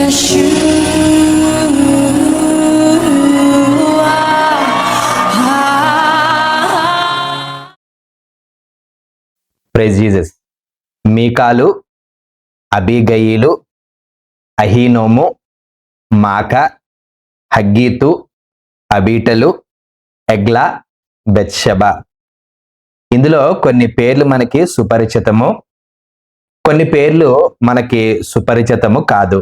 Praise Jesus. మీకాలు, అబీగయీలు, అహీనోము, మాక, హగ్గీతు, అబీటలు, ఎగ్లా, Bathsheba. ఇందులో కొన్ని పేర్లు మనకి సుపరిచితము, కొన్ని పేర్లు మనకి సుపరిచితము కాదు.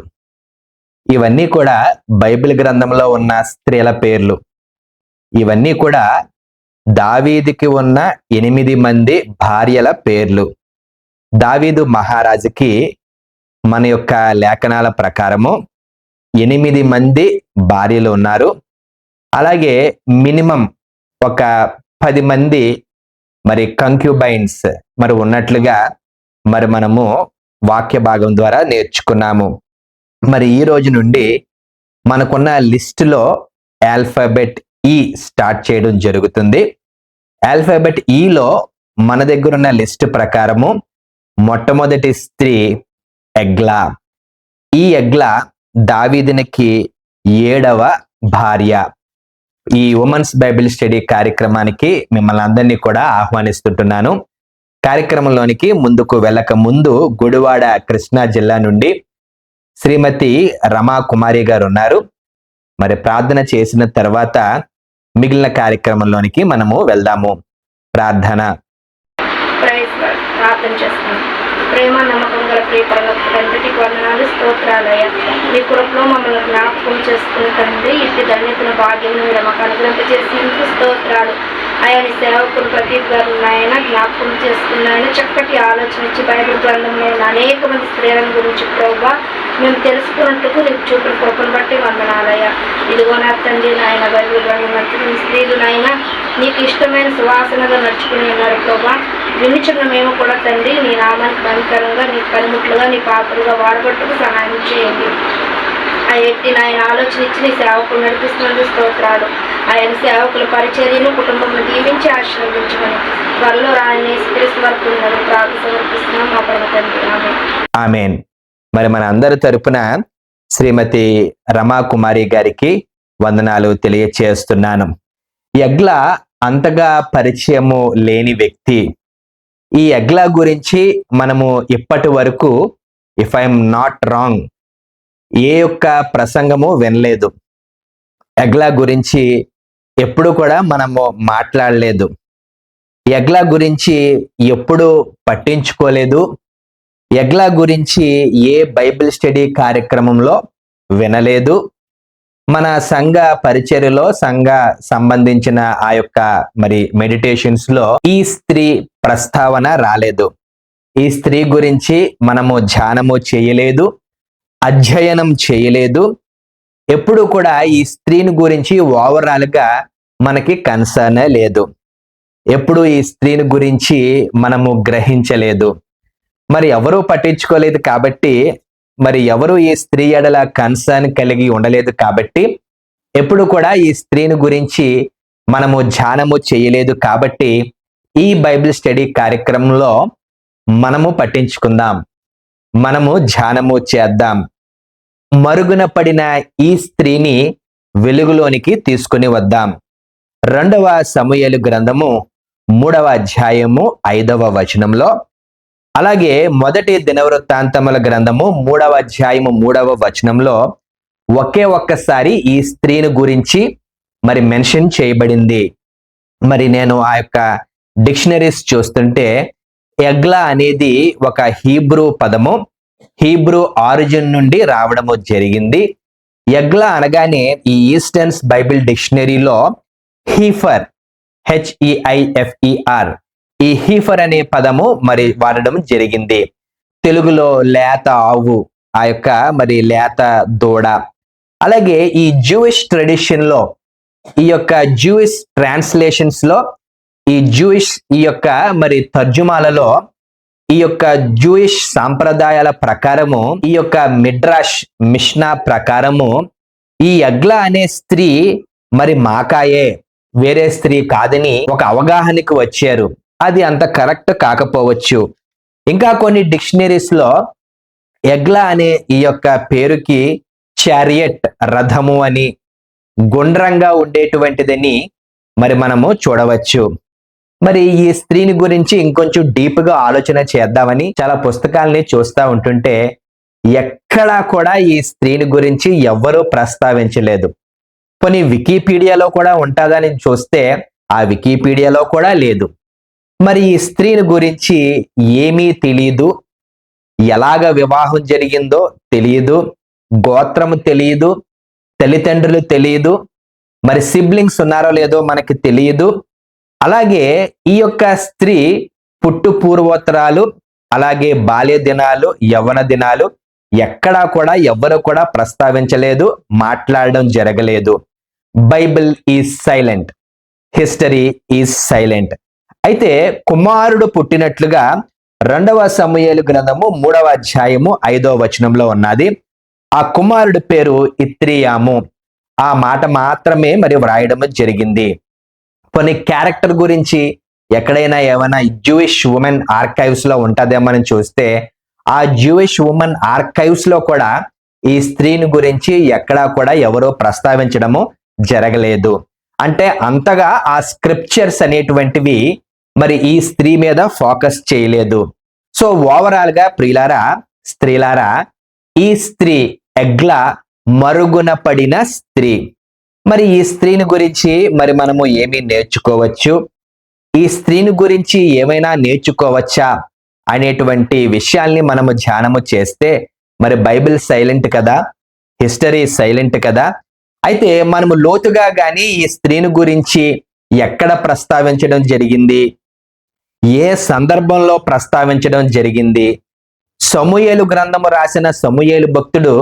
ఇవన్నీ కూడా బైబిల్ గ్రంథంలో ఉన్న స్త్రీల పేర్లు. ఇవన్నీ కూడా దావీదుకి ఉన్న 8 మంది భార్యల పేర్లు. దావీదు మహారాజుకి మన యొక్క లేఖనాల ప్రకారము 8 మంది భార్యలు ఉన్నారు. అలాగే మినిమం ఒక 10 మంది మరి కంక్యూబైన్స్ మరి ఉన్నట్లుగా మరి మనము వాక్య భాగం ద్వారా నేర్చుకున్నాము. మరి ఈ రోజు నుండి మనకున్న లిస్టులో ఆల్ఫాబెట్ ఈ స్టార్ట్ చేయడం జరుగుతుంది. ఆల్ఫాబెట్ ఈలో మన దగ్గర ఉన్న లిస్ట్ ప్రకారము మొట్టమొదటి స్త్రీ ఎగ్లా. ఈ ఎగ్లా దావీదునికి 7వ భార్య. ఈ ఉమెన్స్ బైబిల్ స్టడీ కార్యక్రమానికి మిమ్మల్ని అందరినీ కూడా ఆహ్వానిస్తుంటున్నాను. కార్యక్రమంలోనికి ముందుకు వెళ్ళక ముందు గుడివాడ కృష్ణా జిల్లా నుండి శ్రీమతి రమా కుమారి గారు ఉన్నారు. మరి ప్రార్థన చేసిన తర్వాత మిగిలిన కార్యక్రమంలోనికి మనము వెళ్దాము. ప్రార్థన. ప్రార్థన చేస్తాను. ప్రేమ నమ్మకం గల ప్రియ పరలోక తండ్రికి వందనాలు, స్తోత్రాలయ్యా. మీ కృపలో మమ్మల్ని జ్ఞాపకం చేసుకుని తండ్రి ఇట్టి ధన్యతను భాగ్యం మీరు మాకు అనుగ్రహింపజేసి ఇందుకు స్తోత్రాలు. అయా నీ సేవకులు ప్రదీప్ గారు ఆయన జ్ఞాపకం చేసుకున్నాయన చక్కటి ఆలోచన ఇచ్చి బైబిల్ గ్రంథంలో ఉన్న అనేక మంది స్త్రీలను గురించి ప్రభువా మేము తెలుసుకున్నట్టుకు నీకు చూపిన కృపను బట్టి వందనాలయ్యా. ఇదిగో నా తండ్రి నాయన బైబిల్ గ్రంథం స్త్రీలు నాయన నీకు ఇష్టమైన సువాసనగా నడుచుకుని ఉన్నారు ప్రభా. వినిచున్న మేము కూడా తండ్రి నీ నామానికి భయంకరంగా నీ పనిముట్లుగా నీ పాత్రలుగా వాడబట్టుకు సహాయం చేయండి. ఆ ఎట్టి నాయన ఆలోచన ఇచ్చి నీ సేవకులు నడిపిస్తున్నందుకు స్తోత్రాలు. ఆయన సేవకుల పరిచర్యను కుటుంబంలో దీవించి ఆశీర్వదించమని త్వరలో రాని క్రీస్తు వరకు ప్రార్థన సమర్పిస్తున్నాం మా పరమ తండ్రి. ఆమేన్. మరి మన అందరి తరపున శ్రీమతి రమా కుమారి గారికి వందనాలు తెలియచేస్తున్నాను. ఎగ్లా అంతగా పరిచయము లేని వ్యక్తి. ఈ ఎగ్లా గురించి మనము ఇప్పటి వరకు ఇఫ్ ఐఎమ్ నాట్ రాంగ్ ఏ యొక్క ప్రసంగము వినలేదు. ఎగ్లా గురించి ఎప్పుడు కూడా మనము మాట్లాడలేదు. ఎగ్లా గురించి ఎప్పుడు పట్టించుకోలేదు. ఎగ్లా గురించి ఏ బైబిల్ స్టడీ కార్యక్రమంలో వినలేదు. మన సంఘ పరిచర్యలో సంఘ సంబంధించిన ఆ యొక్క మరి మెడిటేషన్స్ లో ఈ స్త్రీ ప్రస్తావన రాలేదు. ఈ స్త్రీ గురించి మనము ధ్యానము చేయలేదు, అధ్యయనం చేయలేదు. ఎప్పుడు కూడా ఈ స్త్రీని గురించి ఓవరాల్ గా మనకి కన్సర్న్ లేదు. ఎప్పుడు ఈ స్త్రీని గురించి మనము గ్రహించలేదు. మరి ఎవరూ పట్టించుకోలేదు కాబట్టి, మరి ఎవరు ఈ స్త్రీ ఎడల కన్సర్న్ కలిగి ఉండలేదు కాబట్టి, ఎప్పుడు కూడా ఈ స్త్రీని గురించి మనము ధ్యానము చేయలేదు కాబట్టి, ఈ బైబిల్ స్టడీ కార్యక్రమంలో మనము పట్టించుకుందాం, మనము ధ్యానము చేద్దాం. మరుగున పడిన ఈ స్త్రీని వెలుగులోనికి తీసుకుని వద్దాం. 2వ సమూయేలు గ్రంథము 3వ అధ్యాయము 5వ వచనంలో, అలాగే 1 దినవృత్తాంతముల గ్రంథము 3వ అధ్యాయము 3వ వచనంలో ఒక్కసారి ఈ స్త్రీని గురించి మరి మెన్షన్ చేయబడింది. మరి నేను ఆ యొక్క డిక్షనరీస్ చూస్తుంటే ఎగ్లా అనేది ఒక హీబ్రూ పదము, హీబ్రూ ఆరిజిన్ నుండి రావడము జరిగింది. ఎగ్లా అనగానే ఈ ఈస్టర్న్స్ బైబిల్ డిక్షనరీలో హీఫర్, HEIFER, ఈ హీఫర్ అనే పదము మరి వాడడం జరిగింది. తెలుగులో లేత ఆవు, ఆ యొక్క మరి లేత దూడ. అలాగే ఈ జూయిష్ ట్రెడిషన్ లో, ఈ యొక్క జూయిష్ ట్రాన్స్లేషన్స్ లో, ఈ యొక్క మరి తర్జుమాలలో, ఈ యొక్క జూయిష్ సాంప్రదాయాల ప్రకారము, ఈ యొక్క మిడ్రాష్ మిష్నా ప్రకారము ఈ ఎగ్లా అనే స్త్రీ మరి మాకాయే, వేరే స్త్రీ కాదని ఒక అవగాహనకి వచ్చారు. అది అంత కరెక్ట్ కాకపోవచ్చు. ఇంకా కొన్ని డిక్షనరీస్ లో ఎగ్లా అనే ఈ యొక్క పేరుకి చారియట్ రథము అని, గుండ్రంగా ఉండేటువంటిదని మరి మనము చూడవచ్చు. మరి ఈ స్త్రీని గురించి ఇంకొంచెం డీప్ గా ఆలోచన చేద్దామని చాలా పుస్తకాలని చూస్తూ ఉంటుంటే ఎక్కడా కూడా ఈ స్త్రీని గురించి ఎవ్వరూ ప్రస్తావించలేదు. కొన్ని వికీపీడియాలో కూడా ఉంటుందని చూస్తే ఆ వికీపీడియాలో కూడా లేదు. మరి ఈ స్త్రీని గురించి ఏమీ తెలియదు, ఎలాగ వివాహం జరిగిందో తెలియదు, గోత్రము తెలియదు, తల్లిదండ్రులు తెలియదు, మరి సిబ్లింగ్స్ ఉన్నారో లేదో మనకి తెలియదు. అలాగే ఈ యొక్క స్త్రీ పుట్టు పూర్వోత్తరాలు, అలాగే బాల్య దినాలు, యవ్వన దినాలు ఎక్కడా కూడా ఎవ్వరు కూడా ప్రస్తావించలేదు, మాట్లాడడం జరగలేదు. Bible is silent, history is silent. అయితే కుమారుడు పుట్టినట్లుగా 2వ సమూయేలు గ్రంథము 3వ అధ్యాయము 5వ వచనంలో ఉన్నది. ఆ కుమారుడి పేరు ఇత్రియాము. ఆ మాట మాత్రమే మరి వ్రాయడం జరిగింది. కొన్ని క్యారెక్టర్ గురించి ఎక్కడైనా ఏమైనా జూయిష్ ఉమెన్ ఆర్కైవ్స్ లో ఉంటుందేమని చూస్తే ఆ జూయిష్ ఉమెన్ ఆర్కైవ్స్ లో కూడా ఈ స్త్రీని గురించి ఎక్కడా కూడా ఎవరో ప్రస్తావించడము జరగలేదు. అంటే అంతగా ఆ స్క్రిప్చర్స్ అనేటువంటివి మరి ఈ స్త్రీ మీద ఫోకస్ చేయలేదు. సో ఓవరాల్ గా ప్రియులారా, స్త్రీలారా, ఈ స్త్రీ ఎగ్లా మరుగున పడిన స్త్రీ. మరి ఈ స్త్రీని గురించి మరి మనము ఏమి నేర్చుకోవచ్చు, ఈ స్త్రీని గురించి ఏమైనా నేర్చుకోవచ్చా అనేటువంటి విషయాల్ని మనము ధ్యానము చేస్తే మరి బైబిల్ సైలెంట్ కదా, హిస్టరీ సైలెంట్ కదా. అయితే మనము లోతుగా గాని ఈ స్త్రీని గురించి ఎక్కడ ప్రస్తావించడం జరిగింది, ఏ సందర్భంలో ప్రస్తావించడం జరిగింది, సమూయేలు గ్రంథము రాసిన సమూయేలు భక్తుడు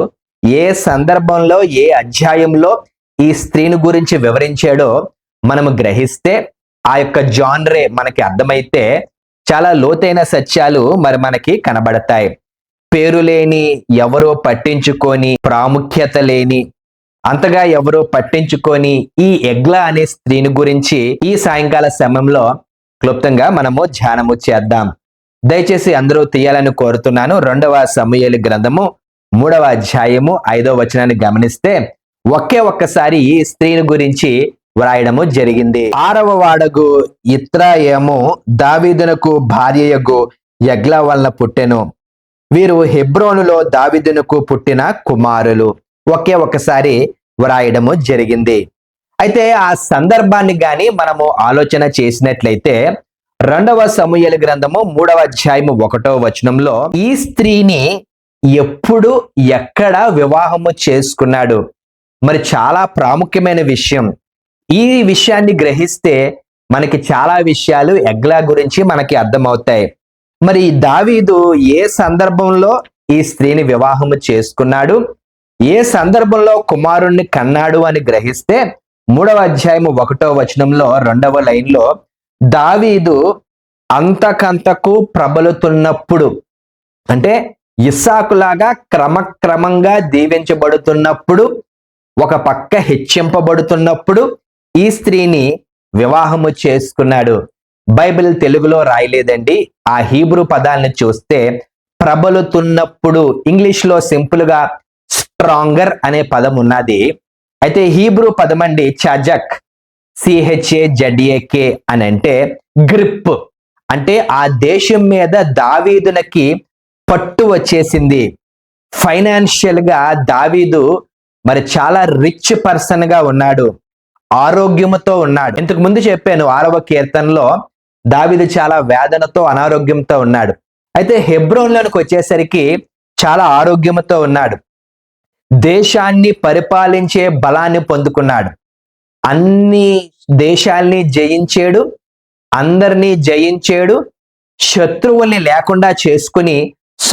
ఏ సందర్భంలో ఏ అధ్యాయంలో ఈ స్త్రీని గురించి వివరించాడో మనము గ్రహిస్తే ఆ యొక్క జాన్రే మనకి అర్థమైతే చాలా లోతైన సత్యాలు మరి మనకి కనబడతాయి. పేరు లేని, ఎవరో పట్టించుకొని, ప్రాముఖ్యత లేని, అంతగా ఎవరో పట్టించుకొని ఈ ఎగ్లా అనే స్త్రీని గురించి ఈ సాయంకాల సమయంలో క్లుప్తంగా మనము ధ్యానము చేద్దాం. దయచేసి అందరూ తీయాలని కోరుతున్నాను. 2వ సమూయేలు గ్రంథము 3వ అధ్యాయము 5వ వచనాన్ని గమనిస్తే ఒక్కసారి ఈ స్త్రీని గురించి వ్రాయడము జరిగింది. 6వ వాడగు ఇత్రాయేము దావీదునకు భార్యయగు ఎగ్లా వలన పుట్టెను. వీరు హెబ్రోనులో దావీదునకు పుట్టిన కుమారులు. ఒక్కసారి వ్రాయడము జరిగింది. అయితే ఆ సందర్భాన్ని గాని మనము ఆలోచన చేసినట్లయితే 2వ సమూయేలు గ్రంథము 3వ అధ్యాయము 1వ వచనంలో ఈ స్త్రీని ఎప్పుడు ఎక్కడ వివాహము చేసుకున్నాడు, మరి చాలా ప్రాముఖ్యమైన విషయం. ఈ విషయాన్ని గ్రహిస్తే మనకి చాలా విషయాలు ఎగ్లా గురించి మనకి అర్థమవుతాయి. మరి దావీదు ఏ సందర్భంలో ఈ స్త్రీని వివాహము చేసుకున్నాడు, ఏ సందర్భంలో కుమారుణ్ణి కన్నాడు అని గ్రహిస్తే 3వ అధ్యాయము 1వ వచనంలో 2వ లైన్లో దావీదు అంతకంతకు ప్రబలుతున్నప్పుడు, అంటే ఇస్సాకులాగా క్రమక్రమంగా దీవించబడుతున్నప్పుడు, ఒక పక్క హెచ్చింపబడుతున్నప్పుడు ఈ స్త్రీని వివాహము చేసుకున్నాడు. బైబిల్ తెలుగులో రాయలేదండి. ఆ హీబ్రూ పదాలను చూస్తే ప్రబలుతున్నప్పుడు, ఇంగ్లీష్ లో సింపుల్ గా స్ట్రాంగర్ అనే పదం ఉన్నది. అయితే హీబ్రూ పదం అండి చజక్, CHAZAK అని, అంటే గ్రిప్, అంటే ఆ దేశం మీద దావీదునకి పట్టు వచ్చేసింది. ఫైనాన్షియల్ గా దావీదు మరి చాలా రిచ్ పర్సన్ గా ఉన్నాడు, ఆరోగ్యముతో ఉన్నాడు. ఇంతకు ముందు చెప్పాను 6వ కీర్తనలో దావీదు చాలా వేదనతో, అనారోగ్యంతో ఉన్నాడు. అయితే హెబ్రోన్లోనికి వచ్చేసరికి చాలా ఆరోగ్యముతో ఉన్నాడు. దేశాన్ని పరిపాలించే బలాన్ని పొందుకున్నాడు. అన్ని దేశాల్ని జయించాడు, అందరినీ జయించాడు, శత్రువుల్ని లేకుండా చేసుకుని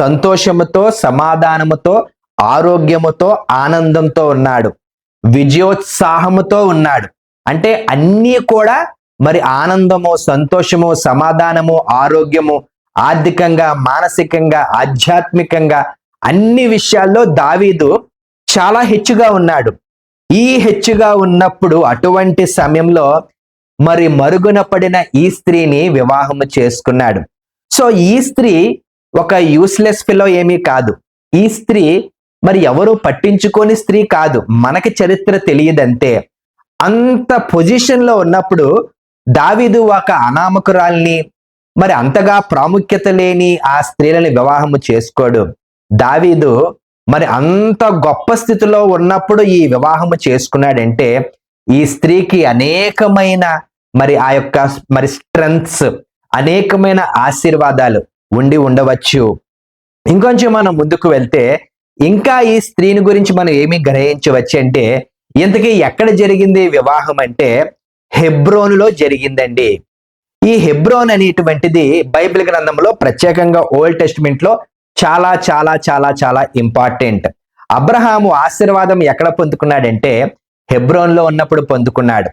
సంతోషముతో, సమాధానముతో, ఆరోగ్యముతో, ఆనందంతో ఉన్నాడు, విజయోత్సాహముతో ఉన్నాడు. అంటే అన్నీ కూడా మరి ఆనందము, సంతోషము, సమాధానము, ఆరోగ్యము, ఆర్థికంగా, మానసికంగా, ఆధ్యాత్మికంగా అన్ని విషయాల్లో దావీదు చాలా హెచ్చుగా ఉన్నాడు. ఈ హెచ్చుగా ఉన్నప్పుడు అటువంటి సమయంలో మరి మరుగున పడిన ఈ స్త్రీని వివాహము చేసుకున్నాడు. సో ఈ స్త్రీ ఒక యూస్లెస్ ఫెలో ఏమీ కాదు. ఈ స్త్రీ మరి ఎవరు పట్టించుకోని స్త్రీ కాదు, మనకి చరిత్ర తెలియదంతే. అంత పొజిషన్ లో ఉన్నప్పుడు దావీదు ఒక అనామకురాల్ని, మరి అంతగా ప్రాముఖ్యత లేని ఆ స్త్రీలని వివాహము చేసుకోడు. దావీదు మరి అంత గొప్ప స్థితిలో ఉన్నప్పుడు ఈ వివాహము చేసుకున్నాడంటే ఈ స్త్రీకి అనేకమైన మరి ఆ యొక్క మరి స్ట్రెంగ్త్స్, అనేకమైన ఆశీర్వాదాలు ఉండి ఉండవచ్చు. ఇంకొంచెం మనం ముందుకు వెళ్తే ఇంకా ఈ స్త్రీని గురించి మనం ఏమి గ్రహించవచ్చు అంటే, ఇంతకీ ఎక్కడ జరిగింది వివాహం అంటే హెబ్రోనులో జరిగిందండి. ఈ హెబ్రోన్ అనేటువంటిది బైబిల్ గ్రంథంలో, ప్రత్యేకంగా ఓల్డ్ టెస్టిమెంట్ లో చాలా చాలా చాలా చాలా ఇంపార్టెంట్. అబ్రహాము ఆశీర్వాదం ఎక్కడ పొందుకున్నాడంటే హెబ్రోన్ లో ఉన్నప్పుడు పొందుకున్నాడు.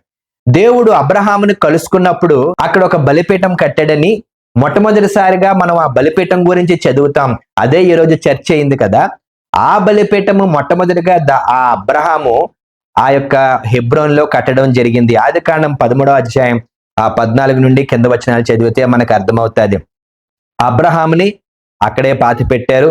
దేవుడు అబ్రహాముని కలుసుకున్నప్పుడు అక్కడ ఒక బలిపీఠం కట్టాడని మొట్టమొదటిసారిగా మనం ఆ బలిపీఠం గురించి చదువుతాం. అదే ఈరోజు చర్చ అయింది కదా. ఆ బలిపీఠము మొట్టమొదటిగా ఆ అబ్రహాము ఆ యొక్క హెబ్రోన్ లో కట్టడం జరిగింది. ఆదికాండం 13వ అధ్యాయం 14 నుండి కింద వచనాలు చదివితే మనకు అర్థమవుతుంది. అబ్రహాముని అక్కడే పాతి పెట్టారు,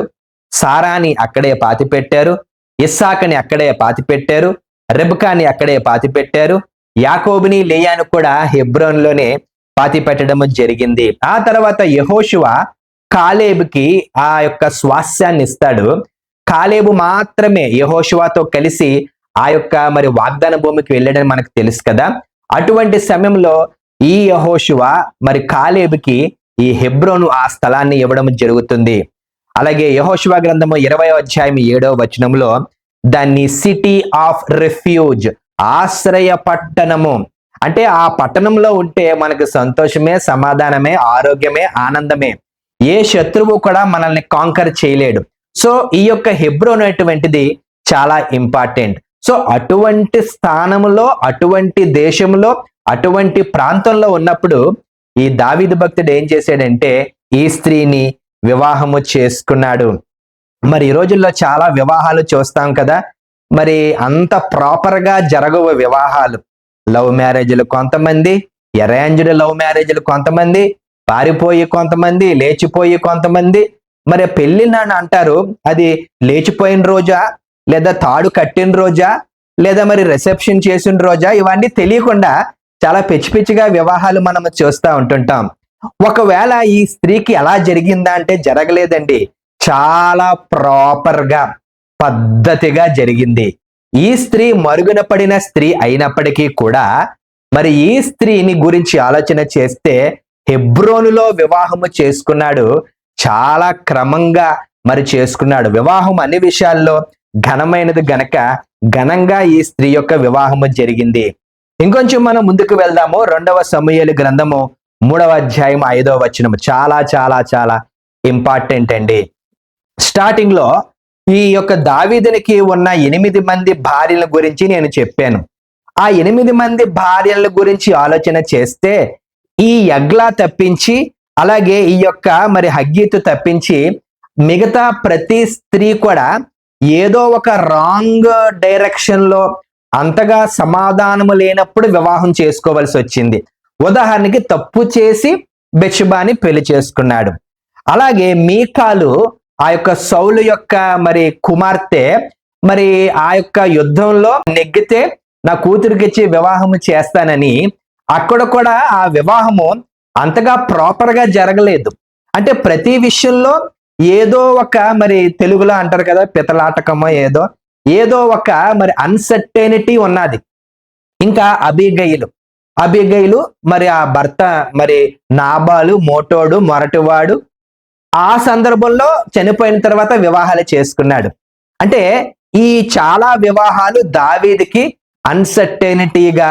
సారాని అక్కడే పాతి పెట్టారు, ఇస్సాకుని అక్కడే పాతి పెట్టారు, రెబెకాని అక్కడే పాతి పెట్టారు, యాకోబుని లేయాను కూడా హెబ్రోన్ లోనే పాతి పెట్టడం జరిగింది. ఆ తర్వాత యెహోషువ కాలేబుకి ఆ యొక్క స్వాస్యాన్ని ఇస్తాడు. కాలేబు మాత్రమే యెహోషువతో కలిసి ఆ యొక్క మరి వాగ్దాన భూమికి వెళ్ళాడని మనకు తెలుసు కదా. అటువంటి సమయంలో ఈ యెహోషువ మరి కాలేబుకి ఈ హెబ్రోను ఆ స్థలాన్ని ఇవ్వడం జరుగుతుంది. అలాగే యెహోషువ గ్రంథము 20వ అధ్యాయం 7వ వచనంలో దాన్ని సిటీ ఆఫ్ రెఫ్యూజ్, ఆశ్రయ పట్టణము, అంటే ఆ పట్టణంలో ఉంటే మనకు సంతోషమే, సమాధానమే, ఆరోగ్యమే, ఆనందమే. ఏ శత్రువు కూడా మనల్ని కాంకర్ చేయలేడు. సో ఈ యొక్క హెబ్రోన్ అనేటువంటిది చాలా ఇంపార్టెంట్. సో అటువంటి స్థానంలో, అటువంటి దేశంలో, అటువంటి ప్రాంతంలో ఉన్నప్పుడు ఈ దావీదు భక్తుడు ఏం చేశాడంటే ఈ స్త్రీని వివాహము చేసుకున్నాడు. మరి ఈ రోజుల్లో చాలా వివాహాలు చూస్తాం కదా. మరి అంత ప్రాపర్ గా జరగవు వివాహాలు. లవ్ మ్యారేజ్లు కొంతమంది, అరేంజ్డ్ లవ్ మ్యారేజ్లు కొంతమంది, పారిపోయి కొంతమంది, లేచిపోయి కొంతమంది. మరి పెళ్లి నాన్న అంటారు, అది లేచిపోయిన రోజా, లేదా తాడు కట్టిన రోజా, లేదా మరి రిసెప్షన్ చేసిన రోజా, ఇవన్నీ తెలియకుండా చాలా పిచ్చి పిచ్చిగా వివాహాలు మనం చూస్తూ ఉంటుంటాం. ఒకవేళ ఈ స్త్రీకి ఎలా జరిగిందా అంటే జరగలేదండి, చాలా ప్రాపర్ గా పద్ధతిగా జరిగింది. ఈ స్త్రీ మరుగున పడిన స్త్రీ అయినప్పటికీ కూడా మరి ఈ స్త్రీని గురించి ఆలోచన చేస్తే హెబ్రోనులో వివాహము చేసుకున్నాడు. చాలా క్రమంగా మరి చేసుకున్నాడు. వివాహం అన్ని విషయాల్లో ఘనమైనది గనక ఘనంగా ఈ స్త్రీ యొక్క వివాహము జరిగింది. ఇంకొంచెం మనం ముందుకు వెళ్దాము. 2వ సమూయేలు గ్రంథము 3వ అధ్యాయం 5వ వచనం చాలా చాలా చాలా ఇంపార్టెంట్ అండి. స్టార్టింగ్ లో ఈ యొక్క దావీదునికి ఉన్న 8 మంది భార్యల గురించి నేను చెప్పాను. ఆ 8 మంది భార్యల గురించి ఆలోచన చేస్తే ఈ యగ్లా తప్పించి, అలాగే ఈ యొక్క మరి హగ్గీతు తప్పించి మిగతా ప్రతి స్త్రీ కూడా ఏదో ఒక రాంగ్ డైరెక్షన్ లో అంతగా సమాధానము లేనప్పుడు వివాహం చేసుకోవాల్సి వచ్చింది. ఉదాహరణకి తప్పు చేసి బెత్షెబాని పెళ్లి చేసుకున్నాడు. అలాగే మీకాలు ఆ యొక్క సౌలు యొక్క మరి కుమార్తె, మరి ఆ యొక్క యుద్ధంలో నెగ్గితే నా కూతురికిచ్చి వివాహము చేస్తానని అక్కడ కూడా ఆ వివాహము అంతగా ప్రాపర్ గా జరగలేదు. అంటే ప్రతి విషయంలో ఏదో ఒక మరి తెలుగులో అంటారు కదా పితలాటకమో ఏదో ఒక మరి అన్సర్టెనిటీ ఉన్నది. ఇంకా అబీగయిలు మరి ఆ భర్త మరి నాబాలు మోటోడు మొరటివాడు ఆ సందర్భంలో చనిపోయిన తర్వాత వివాహాలు చేసుకున్నాడు. అంటే ఈ చాలా వివాహాలు దావీదుకి అన్సర్టెనిటీగా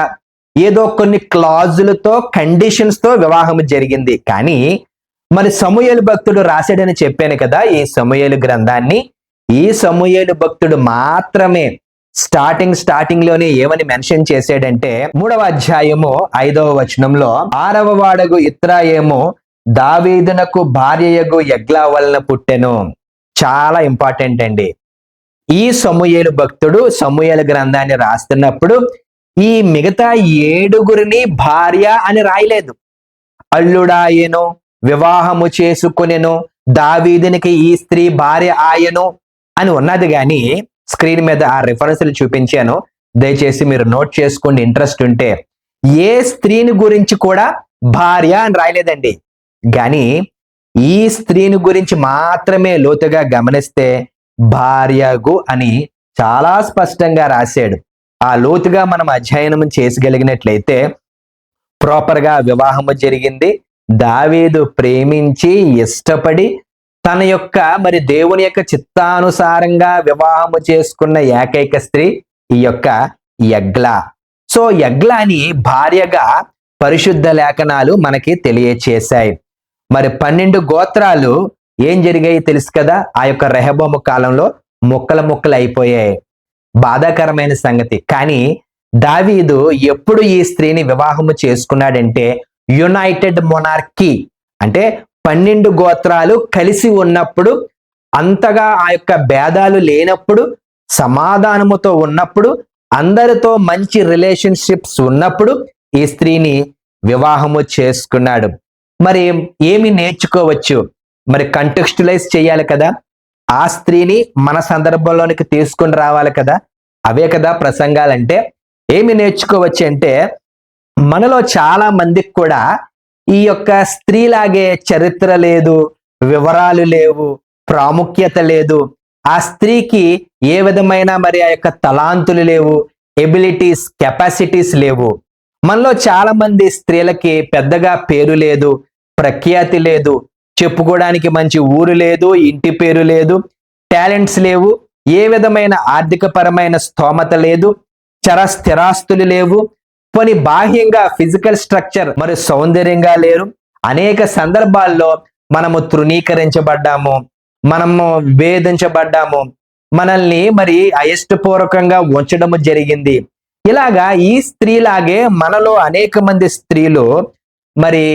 ఏదో కొన్ని క్లాజులతో, కండిషన్స్ తో వివాహం జరిగింది. కానీ మరి సమూయేలు భక్తుడు రాశాడని చెప్పాను కదా ఈ సమూయేలు గ్రంథాన్ని. ఈ సమూయేలు భక్తుడు మాత్రమే స్టార్టింగ్ లోనే ఏమని మెన్షన్ చేశాడంటే 3వ అధ్యాయము 5వ వచనంలో 6వ వాడగు ఇత్రాయేము దావీదునకు భార్యయగు యగ్లా వలన పుట్టెను. చాలా ఇంపార్టెంట్ అండి. ఈ సమూయేలు భక్తుడు సమూయేలు గ్రంథాన్ని రాస్తున్నప్పుడు ఈ మిగతా 7గురిని భార్య అని రాయలేదు. అల్లుడాయెను, వివాహము చేసుకునెను, దావీదునికి ఈ స్త్రీ భార్య ఆయను అని ఉన్నది, కానీ స్క్రీన్ మీద ఆ రిఫరెన్స్లు చూపించాను, దయచేసి మీరు నోట్ చేసుకోండి ఇంట్రెస్ట్ ఉంటే. ఏ స్త్రీని గురించి కూడా భార్య అని రాయలేదండి, కానీ ఈ స్త్రీని గురించి మాత్రమే లోతుగా గమనిస్తే భార్యగు అని చాలా స్పష్టంగా రాశాడు. ఆ లోతుగా మనం అధ్యయనం చేయగలిగినట్లయితే ప్రాపర్ గా వివాహము జరిగింది. దావీదు ప్రేమించి ఇష్టపడి తన యొక్క మరి దేవుని యొక్క చిత్తానుసారంగా వివాహము చేసుకున్న ఏకైక స్త్రీ ఈ యొక్క యగ్లా. సో యగ్లాని భార్యగా పరిశుద్ధ లేఖనాలు మనకి తెలియచేశాయి. మరి 12 గోత్రాలు ఏం జరిగాయి తెలుసు కదా, ఆ యొక్క రెహబోము కాలంలో ముక్కలు అయిపోయాయి. బాధాకరమైన సంగతి. కానీ దావీదు ఎప్పుడు ఈ స్త్రీని వివాహము చేసుకున్నాడంటే యునైటెడ్ మొనార్కీ, అంటే 12 గోత్రాలు కలిసి ఉన్నప్పుడు, అంతగా ఆ యొక్క భేదాలు లేనప్పుడు, సమాధానముతో ఉన్నప్పుడు, అందరితో మంచి రిలేషన్షిప్స్ ఉన్నప్పుడు ఈ స్త్రీని వివాహము చేసుకున్నాడు. మరి ఏమి నేర్చుకోవచ్చు? మరి కంటెక్స్టులైజ్ చేయాలి కదా, ఆ స్త్రీని మన సందర్భంలోనికి తీసుకుని రావాలి కదా. అవే కదా ప్రసంగాలంటే. ఏమి నేర్చుకోవచ్చు అంటే, మనలో చాలా మందికి కూడా ఈ యొక్క స్త్రీలాగే చరిత్ర లేదు, వివరాలు లేవు, ప్రాముఖ్యత లేదు. ఆ స్త్రీకి ఏ విధమైన మరి ఆ యొక్క తలాంతులు లేవు, ఎబిలిటీస్, కెపాసిటీస్ లేవు. మనలో చాలా మంది స్త్రీలకి పెద్దగా పేరు లేదు, ప్రఖ్యాతి లేదు, చెప్పుకోవడానికి మంచి ఊరు లేదు, ఇంటి పేరు లేదు, టాలెంట్స్ లేవు, ఏ విధమైన ఆర్థిక పరమైన స్తోమత లేదు, స్థిరాస్తులు లేవు, పోనీ బాహ్యంగా ఫిజికల్ స్ట్రక్చర్ మరి సౌందర్యంగా లేరు. అనేక సందర్భాల్లో మనము తృణీకరించబడ్డాము, మనము వేధించబడ్డాము, మనల్ని మరి అయిష్టపూర్వకంగా ఉంచడము జరిగింది. ఇలాగా ఈ స్త్రీలాగే మనలో అనేక మంది స్త్రీలు మరి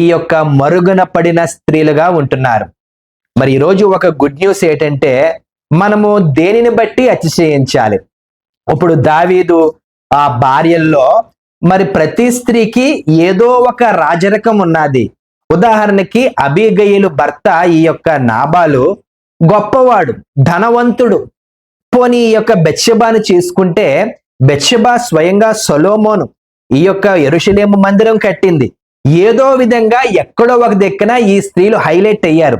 ఈ యొక్క మరుగున పడిన స్త్రీలుగా ఉంటున్నారు. మరి ఈరోజు ఒక గుడ్ న్యూస్ ఏంటంటే, మనము దేనిని బట్టి అతిశయించాలి? ఇప్పుడు దావీదు ఆ భార్యల్లో మరి ప్రతి స్త్రీకి ఏదో ఒక రాజరకం ఉన్నది. ఉదాహరణకి అబీగయీలు భర్త ఈ యొక్క నాబాలు గొప్పవాడు, ధనవంతుడు. పోనీ ఈ యొక్క బెత్షెబాను చేసుకుంటే, బెత్షెబా స్వయంగా సొలొమోను ఈ యొక్క యెరూషలేము మందిరం కట్టింది. ఏదో విధంగా ఎక్కడో ఒక దిక్కున ఈ స్త్రీలు హైలైట్ అయ్యారు.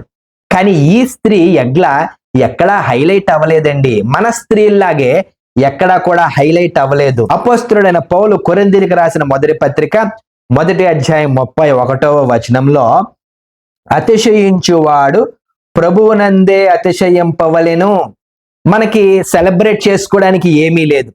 కానీ ఈ స్త్రీ యగ్లా ఎక్కడా హైలైట్ అవ్వలేదండి. మన స్త్రీల్లాగే ఎక్కడా కూడా హైలైట్ అవ్వలేదు. అపోస్తలుడైన పౌలు కొరింథీయులకు రాసిన మొదటి పత్రిక 1వ అధ్యాయం 31వ వచనంలో, అతిశయించువాడు ప్రభువునందే అతిశయింపవలెను. మనకి సెలబ్రేట్ చేసుకోవడానికి ఏమీ లేదు.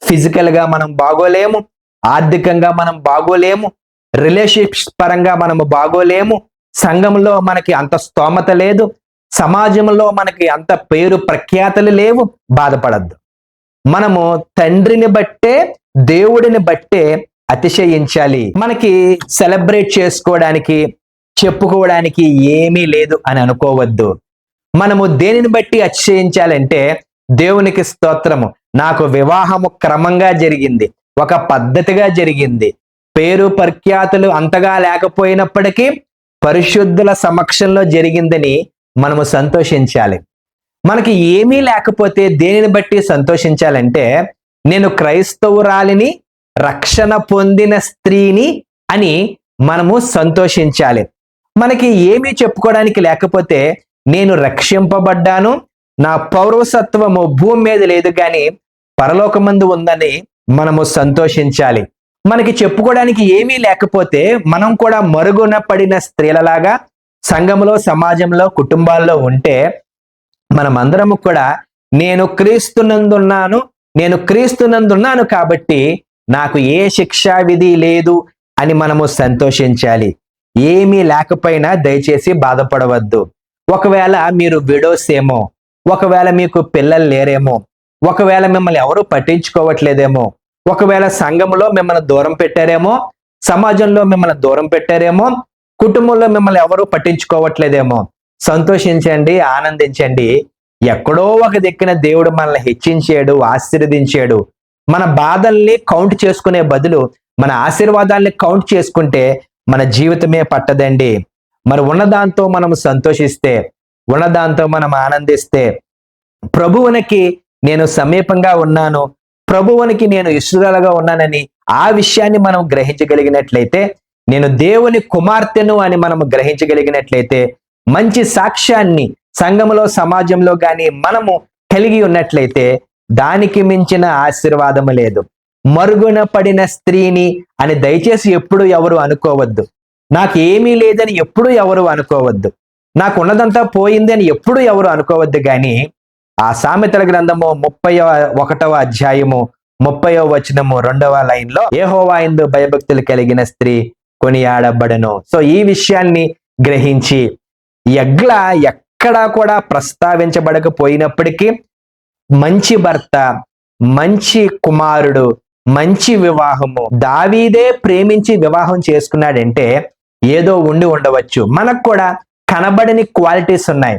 ఫిజికల్ గా మనం బాగోలేము, ఆర్థికంగా మనం బాగోలేము, రిలేషన్షిప్స్ పరంగా మనము బాగోలేము, సంఘంలో మనకి అంత స్తోమత లేదు, సమాజంలో మనకి అంత పేరు ప్రఖ్యాతలు లేవు. బాధపడద్దు. మనము తండ్రిని బట్టే, దేవుడిని బట్టే అతిశయించాలి. మనకి సెలబ్రేట్ చేసుకోవడానికి, చెప్పుకోవడానికి ఏమీ లేదు అని అనుకోవద్దు. మనము దేనిని బట్టి అతిశయించాలంటే, దేవునికి స్తోత్రము, నాకు వివాహము క్రమంగా జరిగింది, ఒక పద్ధతిగా జరిగింది, పేరు ప్రఖ్యాతులు అంతగా లేకపోయినప్పటికీ పరిశుద్ధుల సమక్షంలో జరిగిందని మనము సంతోషించాలి. మనకి ఏమీ లేకపోతే దేనిని బట్టి సంతోషించాలంటే, నేను క్రైస్తవురాలిని, రక్షణ పొందిన స్త్రీని అని మనము సంతోషించాలి. మనకి ఏమీ చెప్పుకోవడానికి లేకపోతే, నేను రక్షింపబడ్డాను, నా పౌరసత్వము భూమి మీద లేదు కానీ పరలోకమందు ఉందని మనము సంతోషించాలి. మనకి చెప్పుకోవడానికి ఏమీ లేకపోతే మనం కూడా మరుగున పడిన స్త్రీలలాగా సంఘంలో, సమాజంలో, కుటుంబాల్లో ఉంటే, మనమందరము కూడా నేను క్రీస్తునందున్నాను కాబట్టి నాకు ఏ శిక్షా విధి లేదు అని మనము సంతోషించాలి. ఏమీ లేకపోయినా దయచేసి బాధపడవద్దు. ఒకవేళ మీరు విడోస్ ఏమో, ఒకవేళ మీకు పిల్లలు లేరేమో, ఒకవేళ మిమ్మల్ని ఎవరు పట్టించుకోవట్లేదేమో, ఒకవేళ సంఘంలో మిమ్మల్ని దూరం పెట్టారేమో, సమాజంలో మిమ్మల్ని దూరం పెట్టారేమో, కుటుంబంలో మిమ్మల్ని ఎవరు పట్టించుకోవట్లేదేమో, సంతోషించండి, ఆనందించండి. ఎక్కడో ఒక దిక్కున దేవుడు మనల్ని హెచ్చించాడు, ఆశీర్వదించాడు. మన బాధల్ని కౌంట్ చేసుకునే బదులు మన ఆశీర్వాదాల్ని కౌంట్ చేసుకుంటే మన జీవితమే పట్టదండి. మరి ఉన్నదాంతో మనం సంతోషిస్తే, ఉన్నదాంతో మనం ఆనందిస్తే, ప్రభువునికి నేను సమీపంగా ఉన్నాను, ప్రభువునికి నేను ఇష్టలుగా ఉన్నానని ఆ విషయాన్ని మనం గ్రహించగలిగినట్లయితే, నేను దేవుని కుమార్తెను అని మనం గ్రహించగలిగినట్లయితే, మంచి సాక్ష్యాన్ని సంఘములో సమాజంలో గాని మనము కలిగి ఉన్నట్లయితే దానికి మించిన ఆశీర్వాదము లేదు. మరుగున పడిన స్త్రీని అని దయచేసి ఎప్పుడు ఎవరు అనుకోవద్దు. నాకు ఏమీ లేదని ఎప్పుడు ఎవరు అనుకోవద్దు. నాకు ఉన్నదంతా పోయింది అని ఎప్పుడు ఎవరు అనుకోవద్దు. కానీ ఆ సామెతల గ్రంథము 31వ అధ్యాయము 30వ వచనము 2వ లైన్లో యెహోవా యందు భయభక్తులు కలిగిన స్త్రీ కొనియాడబడను. సో ఈ విషయాన్ని గ్రహించి ఎగ్ల ఎక్కడా కూడా ప్రస్తావించబడకపోయినప్పటికీ మంచి భర్త, మంచి కుమారుడు, మంచి వివాహము దావీదే ప్రేమించి వివాహం చేసుకున్నాడంటే ఏదో ఉండి ఉండవచ్చు. మనకు కూడా కనబడని క్వాలిటీస్ ఉన్నాయి.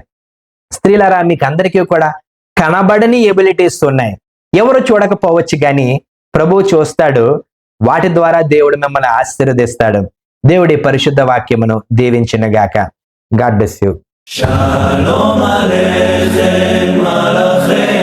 స్త్రీలారా, మీకు అందరికీ కూడా కనబడని ఎబిలిటీస్ ఉన్నాయి. ఎవరు చూడకపోవచ్చు, కానీ ప్రభువు చూస్తాడు. వాటి ద్వారా దేవుడు మిమ్మల్ని ఆశీర్వదిస్తాడు. దేవుడి పరిశుద్ధ వాక్యమును దీవించునుగాక. God bless you. Shalom Aleichem Malachei